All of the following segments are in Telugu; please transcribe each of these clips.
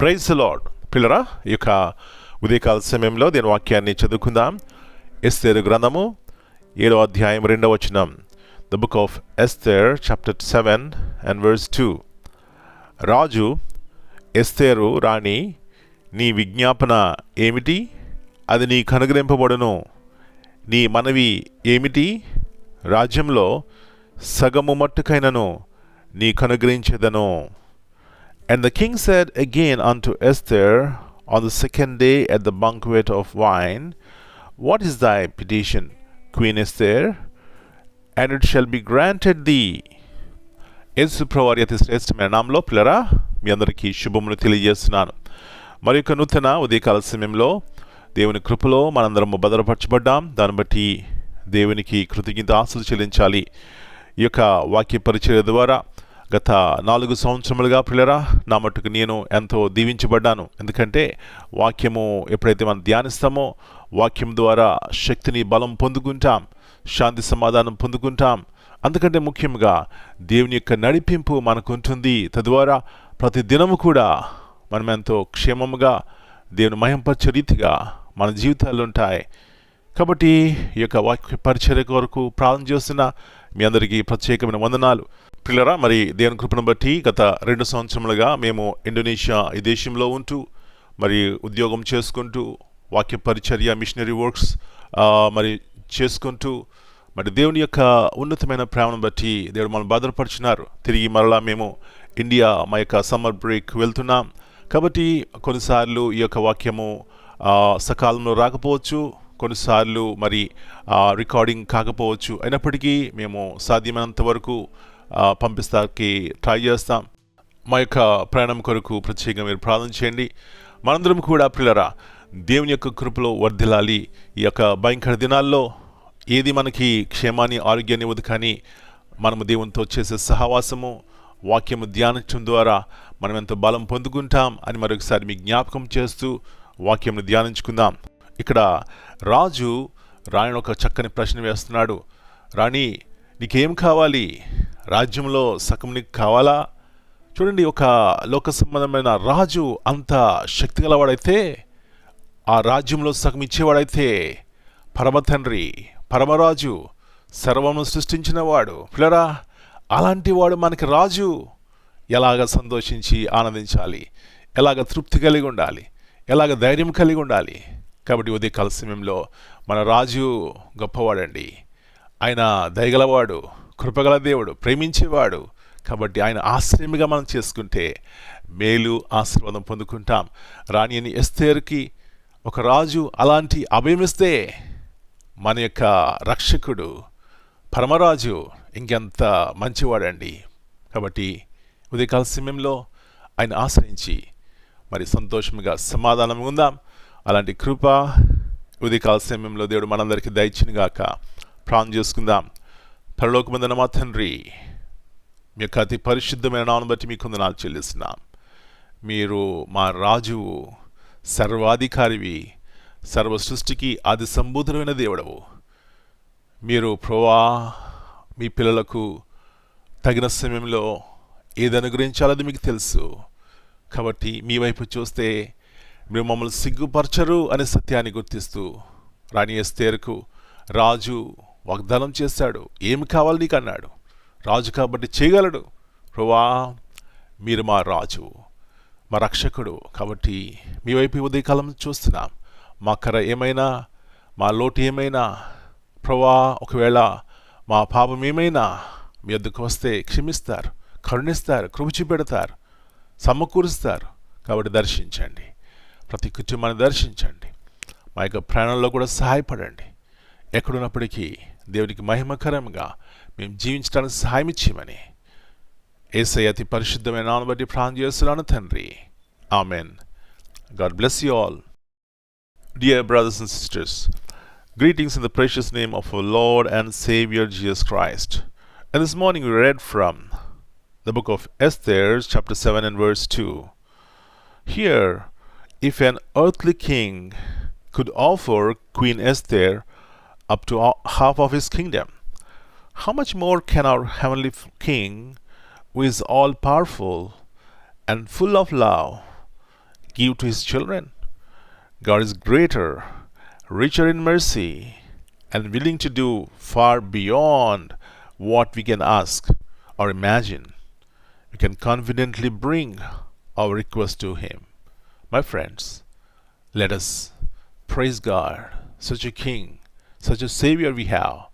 Praise the lord. పిల్లరా, ఈ యొక్క ఉదయకాల సమయంలో దీని వాక్యాన్ని చదువుకుందాం. ఎస్తేరు గ్రంథము 7వ అధ్యాయం 2వ వచనం. The book of Esther chapter 7 and verse 2. రాజు ఎస్తేరు రాణి, నీ విజ్ఞాపన ఏమిటి? అది నీకు అనుగ్రహింపబడును. నీ మనవి ఏమిటి? రాజ్యంలో సగము మట్టుకైనను నీకు అనుగ్రహించెదను. And the king said again unto Esther on the second day at the banquet of wine, What is thy petition, Queen Esther? And it shall be granted thee. యేసు ప్రభువారి అతి శ్రేష్టమైన నామములో పిల్లరా మీ అందరికీ శుభములు తెలియజేస్తున్నాను. మరి యొక్క నూతన ఉదయకాల సమయంలో దేవుని కృపలో మనందరం భద్రపరచబడ్డాం. దాన్ని బట్టి దేవునికి కృతజ్ఞతాస్తుతులు చెల్లించాలి. ఈ యొక్క వాక్య పరిచర్య ద్వారా గత 4 సంవత్సరములుగా పిల్లరా నా మట్టుకు నేను ఎంతో దీవించబడ్డాను. ఎందుకంటే వాక్యము ఎప్పుడైతే మనం ధ్యానిస్తామో వాక్యం ద్వారా శక్తిని బలం పొందుకుంటాం, శాంతి సమాధానం పొందుకుంటాం. అందుకంటే ముఖ్యంగా దేవుని యొక్క నడిపింపు మనకు ఉంటుంది. తద్వారా ప్రతి దినము కూడా మనం ఎంతో క్షేమముగా దేవుని మహింపరిచే రీతిగా మన జీవితాలు ఉంటాయి. కాబట్టి ఈ యొక్క వాక్య పరిచర్య కొరకు ప్రార్థన చేస్తున్న మీ అందరికీ ప్రత్యేకమైన వందనాలు. పిల్లరా, మరి దేవుని కృపను బట్టి గత 2 సంవత్సరములుగా మేము ఇండోనేషియా ఈ దేశంలో ఉంటూ మరి ఉద్యోగం చేసుకుంటూ వాక్య పరిచర్య మిషనరీ వర్క్స్ మరి చేసుకుంటూ మరి దేవుని యొక్క ఉన్నతమైన ప్రేమను బట్టి దేవుడు మనం భద్రపరిచినారు. తిరిగి మరలా మేము ఇండియా మా యొక్క సమ్మర్ బ్రేక్ వెళ్తున్నాం. కాబట్టి కొన్నిసార్లు ఈ యొక్క వాక్యము సకాలంలో రాకపోవచ్చు, కొన్నిసార్లు మరి రికార్డింగ్ కాకపోవచ్చు. అయినప్పటికీ మేము సాధ్యమైనంత వరకు పంపిస్తానికి ట్రై చేస్తాం. మా యొక్క ప్రయాణం కొరకు ప్రత్యేకంగా మీరు ప్రార్థన చేయండి. మనందరం కూడా పిల్లరా దేవుని యొక్క కృపలో వర్ధిల్లాలి. ఈ యొక్క భయంకర దినాల్లో ఏది మనకి క్షేమాన్ని ఆరోగ్యాన్ని ఇవ్వదు, కానీ మనము దేవునితో చేసే సహవాసము వాక్యము ధ్యానించడం ద్వారా మనం ఎంతో బలం పొందుకుంటాం అని మరొకసారి మీ జ్ఞాపకం చేస్తూ వాక్యమును ధ్యానించుకుందాం. ఇక్కడ రాజు రాణిని ఒక చక్కని ప్రశ్న వేస్తున్నాడు. రాణి, నీకేం కావాలి? రాజ్యంలో సగం నీకు కావాలా? చూడండి, ఒక లోక సంబంధమైన రాజు అంత శక్తి గలవాడైతే, ఆ రాజ్యంలో సగం ఇచ్చేవాడైతే, పరమ తండ్రి, పరమరాజు, సర్వమును సృష్టించిన వాడు పిల్లరా, అలాంటి వాడు మనకి రాజు. ఎలాగ సంతోషించి ఆనందించాలి, ఎలాగ తృప్తి కలిగి ఉండాలి, ఎలాగ ధైర్యం కలిగి ఉండాలి. కాబట్టి ఉదయకాల సమయంలో మన రాజు గొప్పవాడండి. ఆయన దయగలవాడు, కృపగల దేవుడు, ప్రేమించేవాడు. కాబట్టి ఆయన ఆశ్రయముగా మనం చేసుకుంటే మేలు ఆశీర్వాదం పొందుకుంటాం. రాణి అని ఎస్తేరుకి ఒక రాజు అలాంటి అభయమిస్తే మన యొక్క రక్షకుడు పరమరాజు ఇంకెంత మంచివాడండి. కాబట్టి ఉదయకాల సమయంలో ఆయన ఆశ్రయించి మరి సంతోషంగా సమాధానంగా ఉందాం. అలాంటి కృప ఉదయకాల సమయంలో దేవుడు మనందరికీ దయచేయునుగాక. ప్రార్థన చేసుకుందాం. పరలోకమందున్న మా తండ్రి, మీ యొక్క అతి పరిశుద్ధమైన నామమును బట్టి మీకు వందనాలు చెల్లిస్తున్నాం. మీరు మా రాజువు, సర్వాధికారివి, సర్వ సృష్టికి ఆది సంబూతుడైన దేవుడవు. మీరు ప్రభువా మీ పిల్లలకు తగిన సమయంలో ఏది అనుగ్రహించాలని మీకు తెలుసు. కాబట్టి మీ వైపు చూస్తే మీరు మమ్మల్ని సిగ్గుపరచరు అనే సత్యాన్ని గుర్తిస్తూ రాణి ఎస్తేరుకు రాజు వాగ్దానం చేశాడు. ఏమి కావాలి నీకు అన్నాడు. రాజు కాబట్టి చేయగలడు. ప్రభువా మీరు మా రాజు, మా రక్షకుడు. కాబట్టి మీ వైపు ఉదయకాలం చూస్తున్నాం. మా కర ఏమైనా, మా లోటు ఏమైనా, ప్రభువా ఒకవేళ మా పాపం ఏమైనా మీ వద్దకు వస్తే క్షమిస్తారు, కరుణిస్తారు, కృప చూపెడతారు, సమకూరుస్తారు. కాబట్టి దర్శించండి, ప్రతి కుటుంబాన్ని దర్శించండి. మా యొక్క ప్రాణంలో కూడా సహాయపడండి. ఎక్కడున్నప్పటికీ దేవునికి మహిమకరంగా మేము జీవించడానికి సహాయం ఇచ్చేయమని యేసయ్య అతి పరిశుద్ధమైన నామమును బట్టి ప్రార్థన చేస్తున్నాను తండ్రి. Amen. God bless you all. Dear brothers and sisters, greetings in the precious name of our Lord and Savior Jesus Christ. And this morning we read from the book of Esther, chapter 7 and verse 2. Here, if an earthly king could offer Queen Esther up to half of his kingdom, how much more can our heavenly King, who is all-powerful and full of love, give to His children. God is greater, richer in mercy, and willing to do far beyond what we can ask or imagine. We can confidently bring our request to Him. My friends, let us praise God, such a King, such a Savior we have,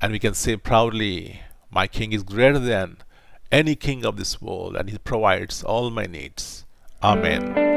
and we can say proudly, my King is greater than any king of this world, and He provides all my needs. Amen.